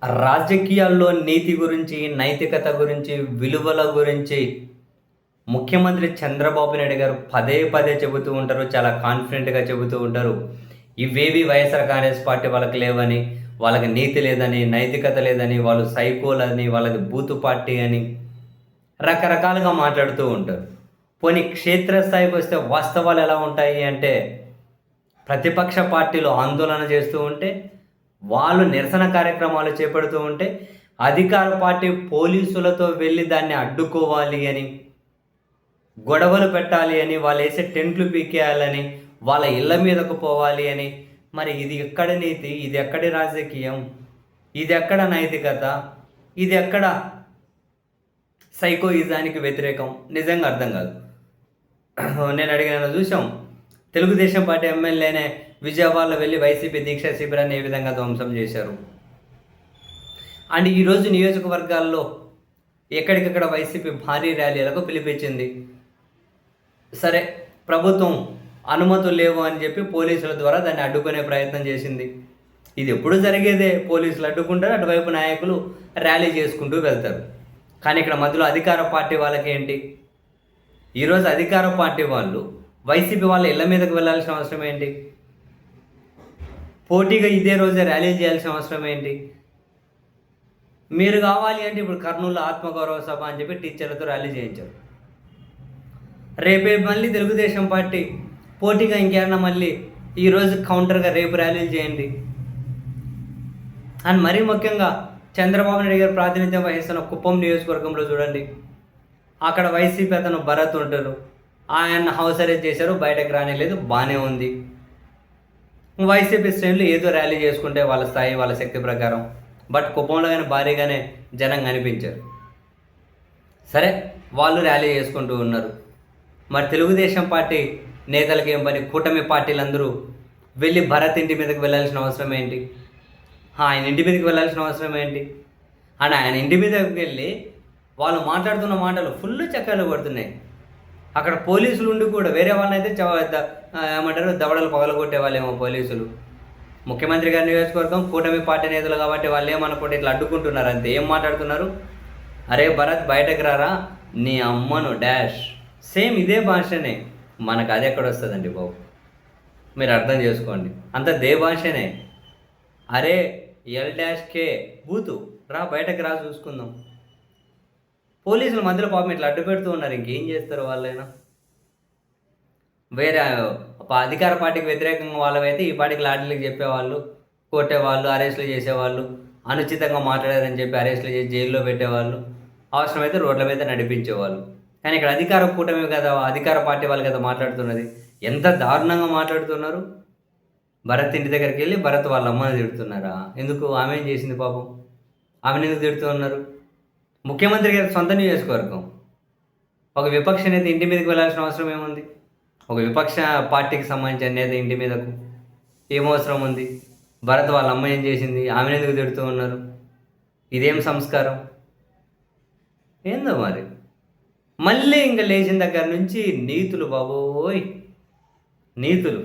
రాజకీయాల్లో నీతి గురించి, నైతికత గురించి, విలువల గురించి ముఖ్యమంత్రి చంద్రబాబు నాయుడు గారు పదే పదే చెబుతూ ఉంటారు. చాలా కాన్ఫిడెంట్‌గా చెబుతూ ఉంటారు. ఇవేవి వైఎస్ఆర్ కాంగ్రెస్ పార్టీ వాళ్ళకి లేవని, వాళ్ళకి నీతి లేదని, నైతికత లేదని, వాళ్ళు సైకోలని, వాళ్ళది బూతు పార్టీ అని రకరకాలుగా మాట్లాడుతూ ఉంటారు. పోనీ క్షేత్రస్థాయికొస్తే వాస్తవాలు ఎలా ఉంటాయి అంటే, ప్రతిపక్ష పార్టీలు ఆందోళన చేస్తూ ఉంటే, వాళ్ళు నిరసన కార్యక్రమాలు చేపడుతూ ఉంటే, అధికార పార్టీ పోలీసులతో వెళ్ళి దాన్ని అడ్డుకోవాలి అని, గొడవలు పెట్టాలి అని, వాళ్ళేసే టెంట్లు పీకేయాలని, వాళ్ళ ఇళ్ళ మీదకు పోవాలి అని, మరి ఇది ఎక్కడ నీతి? ఇది ఎక్కడి రాజకీయం? ఇది ఎక్కడ నైతికత? ఇది ఎక్కడ సైకోయిజానికి వ్యతిరేకం? నిజంగా అర్థం కాదు. నేను అడిగిన చూసాం. తెలుగుదేశం పార్టీ ఎమ్మెల్యేనే విజయవాడలో వెళ్ళి వైసీపీ దీక్షా శిబిరాన్ని ఏ విధంగా ధ్వంసం చేశారు. అండ్ ఈరోజు నియోజకవర్గాల్లో ఎక్కడికక్కడ వైసీపీ భారీ ర్యాలీలకు పిలిపించింది. సరే, ప్రభుత్వం అనుమతులు లేవు అని చెప్పి పోలీసుల ద్వారా దాన్ని అడ్డుకునే ప్రయత్నం చేసింది. ఇది ఎప్పుడు జరిగేదే. పోలీసులు అడ్డుకుంటారు, అటువైపు నాయకులు ర్యాలీ చేసుకుంటూ వెళ్తారు. కానీ ఇక్కడ మధ్యలో అధికార పార్టీ వాళ్ళకి ఏంటి? ఈరోజు అధికార పార్టీ వాళ్ళు వైసీపీ వాళ్ళ ఇళ్ల మీదకు వెళ్ళాల్సిన అవసరం ఏంటి? పోటీగా ఇదే రోజే ర్యాలీ చేయాల్సిన అవసరం ఏంటి? మీరు కావాలి అంటే ఇప్పుడు కర్నూలు ఆత్మగౌరవ సభ అని చెప్పి టీచర్లతో ర్యాలీ చేయించారు. రేపే మళ్ళీ తెలుగుదేశం పార్టీ పోటీగా ఇంకేమన్నా మళ్ళీ ఈరోజు కౌంటర్గా రేపు ర్యాలీలు చేయండి. అండ్ మరీ ముఖ్యంగా చంద్రబాబు నాయుడు గారు ప్రాతినిధ్యం వహిస్తున్న కుప్పం నియోజకవర్గంలో చూడండి. అక్కడ వైసీపీ అతను భరత్ ఉంటారు. ఆయన హౌస్ అరెస్ట్ చేశారు, బయటకు రానిలేదు, బాగానే ఉంది. వైసీపీ శ్రేణులు ఏదో ర్యాలీ చేసుకుంటే వాళ్ళ స్థాయి, వాళ్ళ శక్తి ప్రకారం. బట్ కుప్పంలో కానీ భారీగానే జనం కనిపించారు. సరే, వాళ్ళు ర్యాలీ చేసుకుంటూ ఉన్నారు. మరి తెలుగుదేశం పార్టీ నేతలకి ఏం పని? కూటమి పార్టీలందరూ వెళ్ళి భరత్ ఇంటి మీదకి వెళ్ళాల్సిన అవసరం ఏంటి? ఆయన ఇంటి మీదకి వెళ్ళాల్సిన అవసరం ఏంటి? అండ్ ఆయన ఇంటి మీదకి వెళ్ళి వాళ్ళు మాట్లాడుతున్న మాటలు ఫుల్ చక్కర్లు పడుతున్నాయి. అక్కడ పోలీసులు ఉండి కూడా వేరే వాళ్ళనైతే ఏమంటారు, దవడలు పగలగొట్టే వాళ్ళేమో పోలీసులు. ముఖ్యమంత్రి గారి నియోజకవర్గం కూటమి పార్టీ నేతలు కాబట్టి వాళ్ళు ఏమనుకుంటే ఇట్లా అడ్డుకుంటున్నారు అంతే. ఏం మాట్లాడుతున్నారు? అరే భరత్ బయటకు రారా, నీ అమ్మను డాష్. సేమ్ ఇదే భాషనే. మనకు అది ఎక్కడ వస్తుందండి బాబు? మీరు అర్థం చేసుకోండి. అంత దే భాషనే. అరే ఎల్ డాష్ కే బూతు, రా బయటకు రా చూసుకుందాం. పోలీసుల మధ్యలో పాపం ఇట్లా అడ్డు పెడుతూ ఉన్నారు. ఇంకేం చేస్తారు వాళ్ళైనా? వేరే అధికార పార్టీకి వ్యతిరేకంగా వాళ్ళవైతే ఈ పార్టీకి లాఠీలకు చెప్పేవాళ్ళు, కొట్టేవాళ్ళు, అరెస్టులు చేసేవాళ్ళు, అనుచితంగా మాట్లాడారని చెప్పి అరెస్టులు చేసి జైల్లో పెట్టేవాళ్ళు, అవసరమైతే రోడ్ల మీద నడిపించేవాళ్ళు. కానీ ఇక్కడ అధికార కూటమి కదా, అధికార పార్టీ వాళ్ళు కదా మాట్లాడుతున్నది. ఎంత దారుణంగా మాట్లాడుతున్నారు. భరత్ ఇంటి దగ్గరికి వెళ్ళి భరత్ వాళ్ళ అమ్మని తిడుతున్నారా? ఎందుకు? ఆమె ఏం చేసింది పాపం? ఆమెను ఎందుకు తిడుతూ ఉన్నారు? ముఖ్యమంత్రి గారి సొంత నియోజకవర్గం. ఒక విపక్ష నేత ఇంటి మీదకి వెళ్ళాల్సిన అవసరం ఏముంది? ఒక విపక్ష పార్టీకి సంబంధించిన నేత ఇంటి మీదకు ఏమవసరం ఉంది? భరత్ వాళ్ళ అమ్మ ఏం చేసింది? ఆమెను ఎందుకు తిడుతూ ఉన్నారు? ఇదేం సంస్కారం? ఏందో మరి. మళ్ళీ ఇంకా లేచిన దగ్గర నుంచి నీతులు బాబోయ్, నీతులు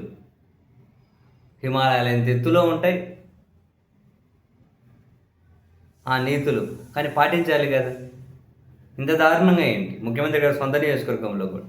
హిమాలయాల ఎత్తులో ఉంటాయి ఆ నీతులు. కానీ పాటించాలి కదా. ఇంత దారుణంగా ఏంటి? ముఖ్యమంత్రి గారు సొంత నియోజకవర్గంలో కూడా